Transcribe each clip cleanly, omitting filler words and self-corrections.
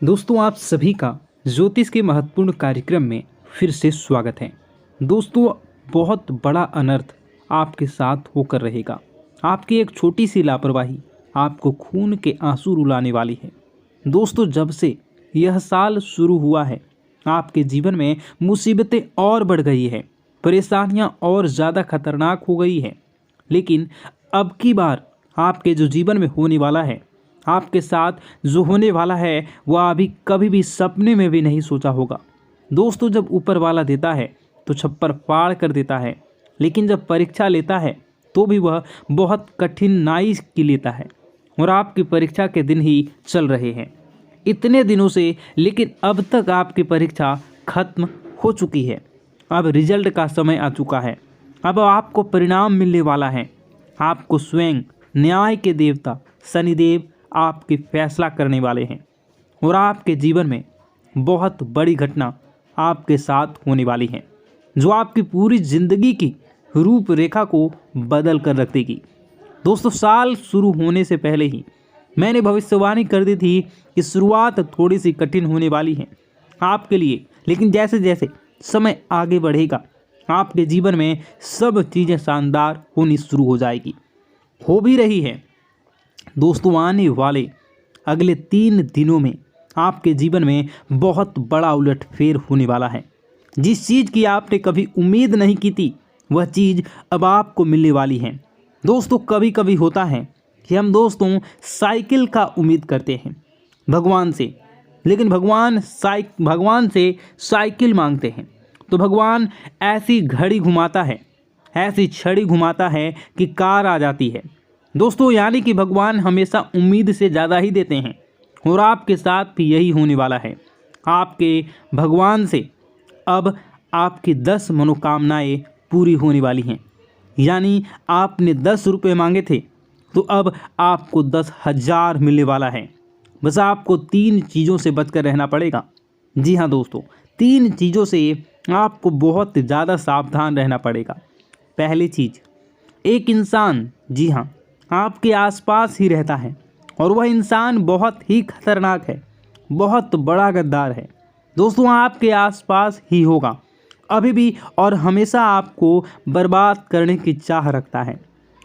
दोस्तों, आप सभी का ज्योतिष के महत्वपूर्ण कार्यक्रम में फिर से स्वागत है। दोस्तों, बहुत बड़ा अनर्थ आपके साथ होकर रहेगा। आपकी एक छोटी सी लापरवाही आपको खून के आंसू रुलाने वाली है। दोस्तों, जब से यह साल शुरू हुआ है, आपके जीवन में मुसीबतें और बढ़ गई है, परेशानियां और ज़्यादा खतरनाक हो गई है। लेकिन अब की बार आपके जो जीवन में होने वाला है, आपके साथ जो होने वाला है, वह अभी कभी भी सपने में भी नहीं सोचा होगा। दोस्तों, जब ऊपर वाला देता है तो छप्पर फाड़ कर देता है, लेकिन जब परीक्षा लेता है तो भी वह बहुत कठिनाई की लेता है। और आपकी परीक्षा के दिन ही चल रहे हैं इतने दिनों से, लेकिन अब तक आपकी परीक्षा खत्म हो चुकी है। अब रिजल्ट का समय आ चुका है। अब आपको परिणाम मिलने वाला है। आपको स्वयं न्याय के देवता शनिदेव आपकी फैसला करने वाले हैं और आपके जीवन में बहुत बड़ी घटना आपके साथ होने वाली है, जो आपकी पूरी जिंदगी की रूपरेखा को बदल कर रख देगी। दोस्तों, साल शुरू होने से पहले ही मैंने भविष्यवाणी कर दी थी कि शुरुआत थोड़ी सी कठिन होने वाली है आपके लिए, लेकिन जैसे जैसे समय आगे बढ़ेगा आपके जीवन में सब चीज़ें शानदार होनी शुरू हो जाएगी, हो भी रही है। दोस्तों, आने वाले अगले 3 दिनों में आपके जीवन में बहुत बड़ा उलटफेर होने वाला है। जिस चीज़ की आपने कभी उम्मीद नहीं की थी, वह चीज़ अब आपको मिलने वाली है। दोस्तों, कभी कभी होता है कि हम दोस्तों साइकिल का उम्मीद करते हैं भगवान से, लेकिन भगवान से साइकिल मांगते हैं तो भगवान ऐसी घड़ी घुमाता है, ऐसी छड़ी घुमाता है कि कार आ जाती है। दोस्तों, यानी कि भगवान हमेशा उम्मीद से ज़्यादा ही देते हैं और आपके साथ भी यही होने वाला है। आपके भगवान से अब आपकी 10 मनोकामनाएं पूरी होने वाली हैं। यानी आपने 10 रुपये मांगे थे तो अब आपको 10,000 मिलने वाला है। बस आपको 3 चीज़ों से बचकर रहना पड़ेगा। जी हाँ दोस्तों, 3 चीज़ों से आपको बहुत ज़्यादा सावधान रहना पड़ेगा। पहली चीज़, एक इंसान, जी हाँ, आपके आसपास ही रहता है और वह इंसान बहुत ही खतरनाक है, बहुत बड़ा गद्दार है। दोस्तों, आपके आसपास ही होगा अभी भी और हमेशा आपको बर्बाद करने की चाह रखता है।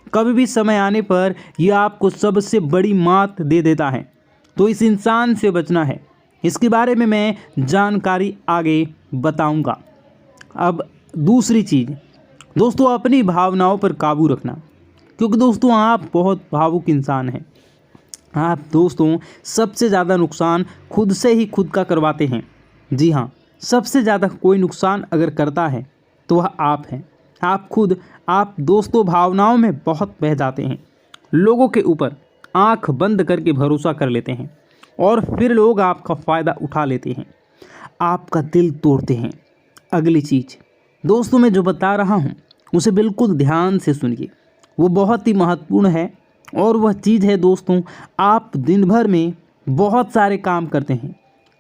कभी भी समय आने पर यह आपको सबसे बड़ी मात दे देता है। तो इस इंसान से बचना है। इसके बारे में मैं जानकारी आगे बताऊंगा। अब दूसरी चीज़, दोस्तों, अपनी भावनाओं पर काबू रखना, क्योंकि दोस्तों आप बहुत भावुक इंसान हैं। आप दोस्तों सबसे ज़्यादा नुकसान खुद से ही खुद का करवाते हैं। जी हाँ, सबसे ज़्यादा कोई नुकसान अगर करता है तो वह आप हैं। आप दोस्तों भावनाओं में बहुत बह जाते हैं। लोगों के ऊपर आंख बंद करके भरोसा कर लेते हैं और फिर लोग आपका फ़ायदा उठा लेते हैं, आपका दिल तोड़ते हैं। अगली चीज़ दोस्तों, मैं जो बता रहा हूँ उसे बिल्कुल ध्यान से सुनिए, वो बहुत ही महत्वपूर्ण है। और वह चीज़ है दोस्तों, आप दिन भर में बहुत सारे काम करते हैं,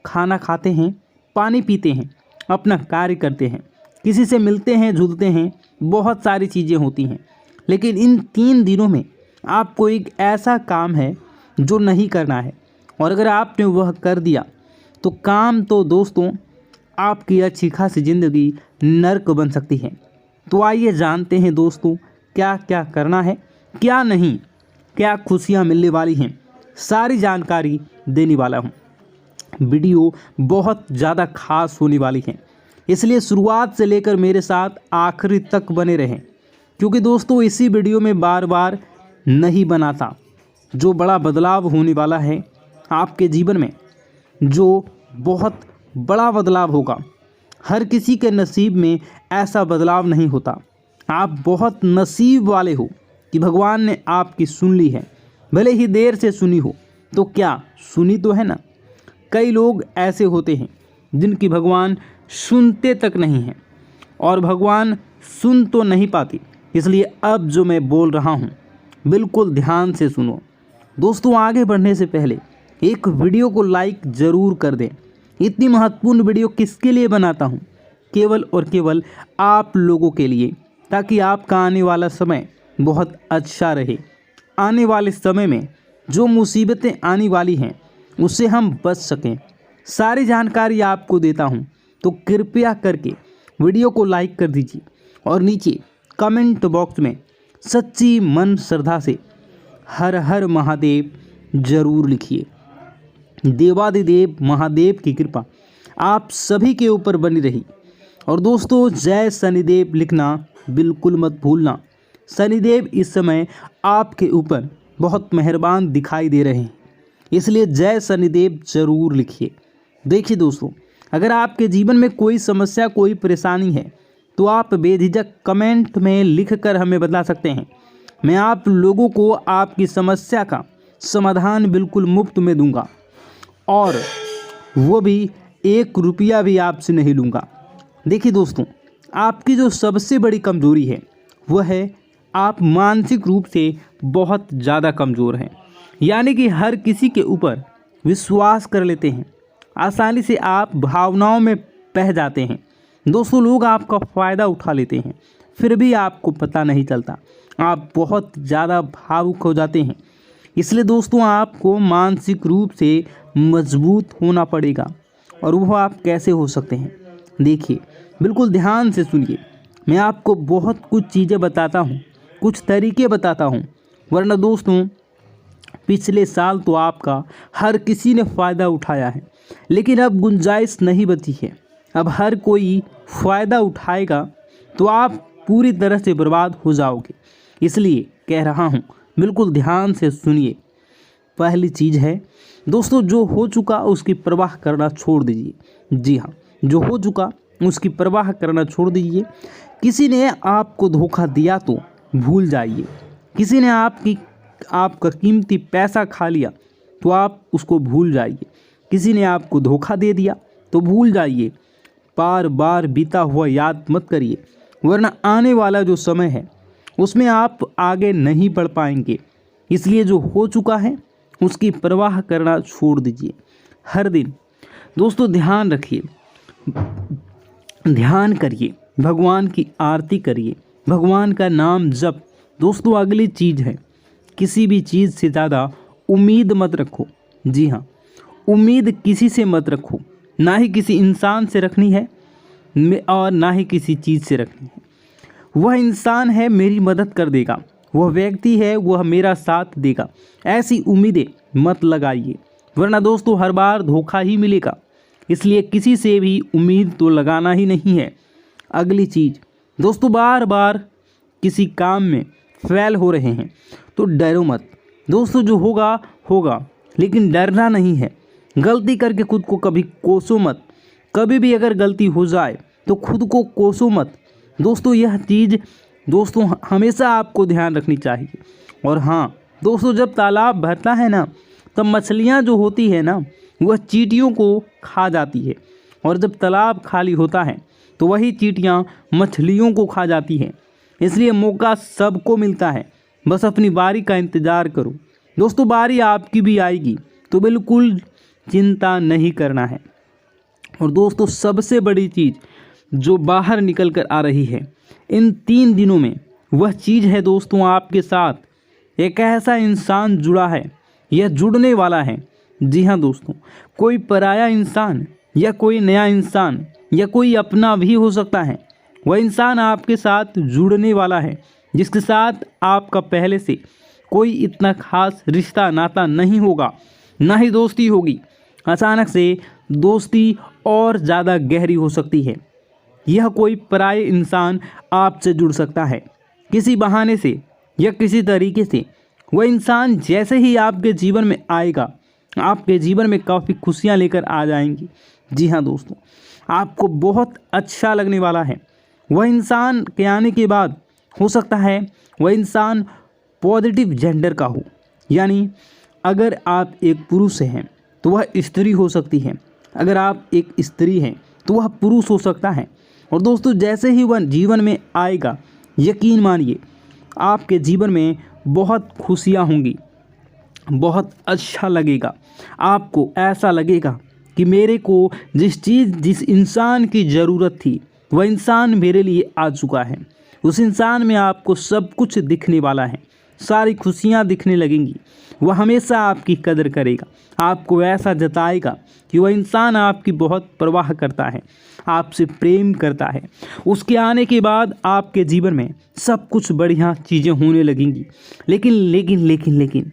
खाना खाते हैं, पानी पीते हैं, अपना कार्य करते हैं, किसी से मिलते हैं, जुलते हैं, बहुत सारी चीज़ें होती हैं। लेकिन इन 3 दिनों में आपको एक ऐसा काम है जो नहीं करना है, और अगर आपने वह कर दिया तो काम तो दोस्तों आपकी अच्छी खासी ज़िंदगी नर्क बन सकती है। तो आइए जानते हैं दोस्तों क्या क्या करना है, क्या नहीं, क्या खुशियां मिलने वाली हैं, सारी जानकारी देने वाला हूं। वीडियो बहुत ज़्यादा खास होने वाली है, इसलिए शुरुआत से लेकर मेरे साथ आखिरी तक बने रहें, क्योंकि दोस्तों इसी वीडियो में बार बार नहीं बनाता जो बड़ा बदलाव होने वाला है आपके जीवन में, जो बहुत बड़ा बदलाव होगा। हर किसी के नसीब में ऐसा बदलाव नहीं होता। आप बहुत नसीब वाले हो कि भगवान ने आपकी सुन ली है, भले ही देर से सुनी हो, तो क्या सुनी तो है ना। कई लोग ऐसे होते हैं जिनकी भगवान सुनते तक नहीं हैं, और भगवान सुन तो नहीं पाती। इसलिए अब जो मैं बोल रहा हूँ बिल्कुल ध्यान से सुनो। दोस्तों, आगे बढ़ने से पहले एक वीडियो को लाइक ज़रूर कर दें। इतनी महत्वपूर्ण वीडियो किसके लिए बनाता हूँ? केवल और केवल आप लोगों के लिए, ताकि आपका आने वाला समय बहुत अच्छा रहे। आने वाले समय में जो मुसीबतें आने वाली हैं उससे हम बच सकें, सारी जानकारी आपको देता हूं, तो कृपया करके वीडियो को लाइक कर दीजिए और नीचे कमेंट बॉक्स में सच्ची मन श्रद्धा से हर हर महादेव जरूर लिखिए। देवादिदेव महादेव की कृपा आप सभी के ऊपर बनी रही। और दोस्तों, जय शनिदेव लिखना बिल्कुल मत भूलना। शनिदेव इस समय आपके ऊपर बहुत मेहरबान दिखाई दे रहे हैं, इसलिए जय शनिदेव जरूर लिखिए। देखिए दोस्तों, अगर आपके जीवन में कोई समस्या, कोई परेशानी है तो आप बेझिझक कमेंट में लिखकर हमें बता सकते हैं। मैं आप लोगों को आपकी समस्या का समाधान बिल्कुल मुफ्त में दूंगा, और वो भी 1 रुपया भी आपसे नहीं लूँगा। देखिए दोस्तों, आपकी जो सबसे बड़ी कमज़ोरी है वह है आप मानसिक रूप से बहुत ज़्यादा कमज़ोर हैं। यानी कि हर किसी के ऊपर विश्वास कर लेते हैं, आसानी से आप भावनाओं में बह जाते हैं। दोस्तों, लोग आपका फ़ायदा उठा लेते हैं, फिर भी आपको पता नहीं चलता। आप बहुत ज़्यादा भावुक हो जाते हैं। इसलिए दोस्तों, आपको मानसिक रूप से मजबूत होना पड़ेगा। और वो आप कैसे हो सकते हैं, देखिए, बिल्कुल ध्यान से सुनिए। मैं आपको बहुत कुछ चीज़ें बताता हूँ, कुछ तरीके बताता हूँ, वरना दोस्तों पिछले साल तो आपका हर किसी ने फ़ायदा उठाया है, लेकिन अब गुंजाइश नहीं बची है। अब हर कोई फ़ायदा उठाएगा तो आप पूरी तरह से बर्बाद हो जाओगे। इसलिए कह रहा हूँ, बिल्कुल ध्यान से सुनिए। पहली चीज़ है दोस्तों, जो हो चुका उसकी परवाह करना छोड़ दीजिए। जी हाँ, जो हो चुका उसकी परवाह करना छोड़ दीजिए। किसी ने आपको धोखा दिया तो भूल जाइए। किसी ने आपका कीमती पैसा खा लिया तो आप उसको भूल जाइए। किसी ने आपको धोखा दे दिया तो भूल जाइए। बार बार बीता हुआ याद मत करिए, वरना आने वाला जो समय है उसमें आप आगे नहीं बढ़ पाएंगे। इसलिए जो हो चुका है उसकी परवाह करना छोड़ दीजिए। हर दिन दोस्तों ध्यान रखिए, ध्यान करिए, भगवान की आरती करिए, भगवान का नाम जप। दोस्तों, अगली चीज़ है, किसी भी चीज़ से ज़्यादा उम्मीद मत रखो। जी हाँ, उम्मीद किसी से मत रखो, ना ही किसी इंसान से रखनी है और ना ही किसी चीज़ से रखनी है। वह इंसान है मेरी मदद कर देगा, वह व्यक्ति है वह मेरा साथ देगा, ऐसी उम्मीदें मत लगाइए, वरना दोस्तों हर बार धोखा ही मिलेगा। इसलिए किसी से भी उम्मीद तो लगाना ही नहीं है। अगली चीज़ दोस्तों, बार बार किसी काम में फेल हो रहे हैं तो डरो मत। दोस्तों, जो होगा होगा, लेकिन डरना नहीं है। गलती करके खुद को कभी कोसो मत। कभी भी अगर गलती हो जाए तो खुद को कोसो मत। दोस्तों, यह चीज़ दोस्तों हमेशा आपको ध्यान रखनी चाहिए। और हाँ दोस्तों, जब तालाब भरता है ना, तब मछलियाँ जो होती है ना, वह चींटियों को खा जाती है, और जब तालाब खाली होता है तो वही चींटियाँ मछलियों को खा जाती हैं। इसलिए मौका सबको मिलता है, बस अपनी बारी का इंतज़ार करो। दोस्तों, बारी आपकी भी आएगी, तो बिल्कुल चिंता नहीं करना है। और दोस्तों, सबसे बड़ी चीज़ जो बाहर निकल कर आ रही है इन 3 दिनों में, वह चीज़ है दोस्तों, आपके साथ एक ऐसा इंसान जुड़ा है, यह जुड़ने वाला है। जी हाँ दोस्तों, कोई पराया इंसान या कोई नया इंसान या कोई अपना भी हो सकता है। वह इंसान आपके साथ जुड़ने वाला है, जिसके साथ आपका पहले से कोई इतना खास रिश्ता नाता नहीं होगा, ना ही दोस्ती होगी। अचानक से दोस्ती और ज़्यादा गहरी हो सकती है। यह कोई पराये इंसान आपसे जुड़ सकता है किसी बहाने से या किसी तरीके से। वह इंसान जैसे ही आपके जीवन में आएगा, आपके जीवन में काफ़ी खुशियाँ लेकर आ जाएंगी। जी हाँ दोस्तों, आपको बहुत अच्छा लगने वाला है। वह इंसान के आने के बाद हो सकता है वह इंसान पॉजिटिव जेंडर का हो, यानी अगर आप एक पुरुष हैं तो वह स्त्री हो सकती है, अगर आप एक स्त्री हैं तो वह पुरुष हो सकता है। और दोस्तों, जैसे ही वह जीवन में आएगा, यकीन मानिए आपके जीवन में बहुत खुशियाँ होंगी, बहुत अच्छा लगेगा। आपको ऐसा लगेगा कि मेरे को जिस इंसान की ज़रूरत थी वह इंसान मेरे लिए आ चुका है। उस इंसान में आपको सब कुछ दिखने वाला है, सारी खुशियाँ दिखने लगेंगी। वह हमेशा आपकी कदर करेगा, आपको ऐसा जताएगा कि वह इंसान आपकी बहुत परवाह करता है, आपसे प्रेम करता है। उसके आने के बाद आपके जीवन में सब कुछ बढ़िया चीज़ें होने लगेंगी। लेकिन लेकिन लेकिन लेकिन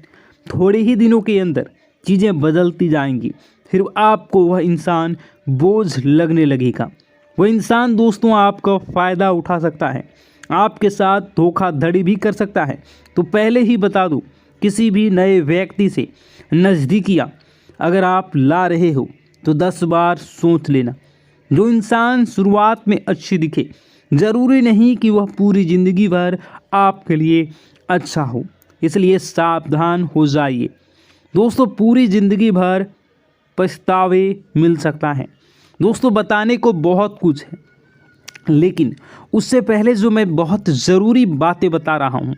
थोड़े ही दिनों के अंदर चीज़ें बदलती जाएंगी। फिर आपको वह इंसान बोझ लगने लगेगा। वह इंसान दोस्तों आपका फ़ायदा उठा सकता है, आपके साथ धोखाधड़ी भी कर सकता है। तो पहले ही बता दूं, किसी भी नए व्यक्ति से नज़दीकियाँ अगर आप ला रहे हो तो 10 बार सोच लेना। जो इंसान शुरुआत में अच्छी दिखे, ज़रूरी नहीं कि वह पूरी ज़िंदगी भर आपके लिए अच्छा हो, इसलिए सावधान हो जाइए। दोस्तों पूरी ज़िंदगी भर पछतावे मिल सकता है। दोस्तों बताने को बहुत कुछ है, लेकिन उससे पहले जो मैं बहुत ज़रूरी बातें बता रहा हूँ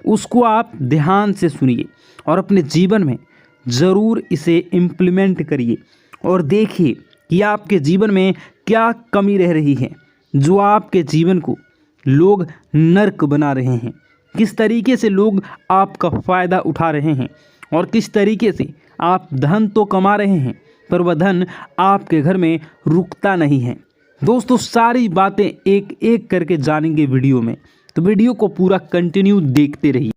उसको आप ध्यान से सुनिए और अपने जीवन में ज़रूर इसे इम्प्लीमेंट करिए और देखिए कि आपके जीवन में क्या कमी रह रही है जो आपके जीवन को लोग नर्क बना रहे हैं। किस तरीके से लोग आपका फ़ायदा उठा रहे हैं और किस तरीके से आप धन तो कमा रहे हैं पर वह धन आपके घर में रुकता नहीं है। दोस्तों सारी बातें एक एक करके जानेंगे वीडियो में, तो वीडियो को पूरा कंटिन्यू देखते रहिए।